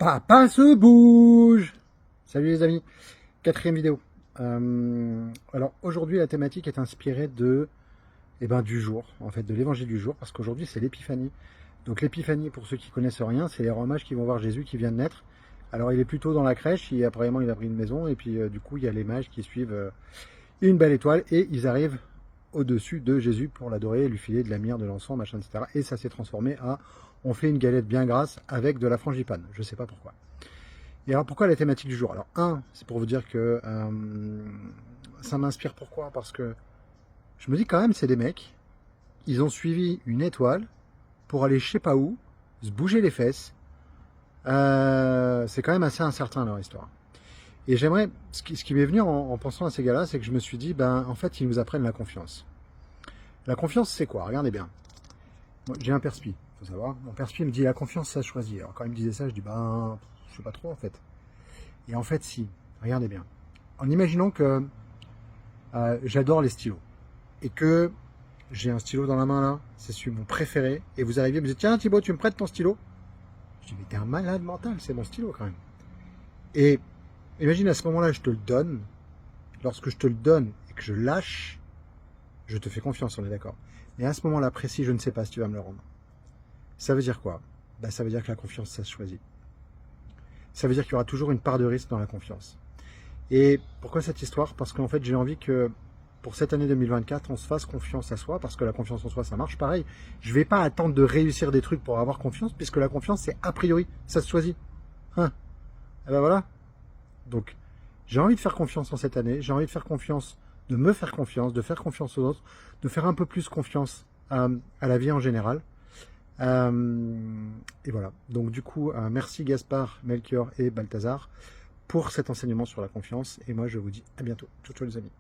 Papa se bouge. Salut les amis, quatrième vidéo. Alors aujourd'hui la thématique est inspirée du jour, en fait de l'évangile du jour, parce qu'aujourd'hui c'est l'épiphanie. Donc l'épiphanie, pour ceux qui connaissent rien, c'est les rois mages qui vont voir Jésus qui vient de naître. Alors il est plutôt dans la crèche, apparemment il a pris une maison, et puis du coup il y a les mages qui suivent une belle étoile, et ils arrivent au-dessus de Jésus pour l'adorer, lui filer de la myrrhe, de l'encens, machin, etc. Et ça s'est transformé à on fait une galette bien grasse avec de la frangipane. Je sais pas pourquoi. Et alors pourquoi la thématique du jour? Alors c'est pour vous dire que ça m'inspire. Pourquoi? Parce que je me dis quand même, c'est des mecs, ils ont suivi une étoile pour aller je sais pas où, se bouger les fesses. C'est quand même assez incertain leur histoire. Et j'aimerais, ce qui m'est venu en pensant à ces gars-là, c'est que je me suis dit, en fait, ils nous apprennent la confiance. La confiance, c'est quoi? Regardez bien. Moi, j'ai un perspi, faut savoir. Mon perspi me dit, la confiance, ça choisit. Alors quand il me disait ça, je dis, je sais pas trop en fait. Et en fait, si. Regardez bien. En imaginant que j'adore les stylos et que j'ai un stylo dans la main là, c'est celui mon préféré, et vous arrivez, vous dites tiens Thibaut, tu me prêtes ton stylo? Je dis mais t'es un malade mental, c'est mon stylo quand même. Et imagine à ce moment-là, je te le donne. Lorsque je te le donne et que je lâche, je te fais confiance, on est d'accord. Mais à ce moment-là précis, je ne sais pas si tu vas me le rendre. Ça veut dire quoi? Ça veut dire que la confiance, ça se choisit. Ça veut dire qu'il y aura toujours une part de risque dans la confiance. Et pourquoi cette histoire? Parce qu'en fait, j'ai envie que pour cette année 2024, on se fasse confiance à soi, parce que la confiance en soi, ça marche pareil. Je ne vais pas attendre de réussir des trucs pour avoir confiance, puisque la confiance, c'est a priori, ça se choisit. Et ben voilà. Donc, j'ai envie de faire confiance en cette année, j'ai envie de faire confiance, de me faire confiance, de faire confiance aux autres, de faire un peu plus confiance à la vie en général. Et voilà. Donc du coup, merci Gaspard, Melchior et Balthazar pour cet enseignement sur la confiance. Et moi, je vous dis à bientôt. Ciao, ciao les amis.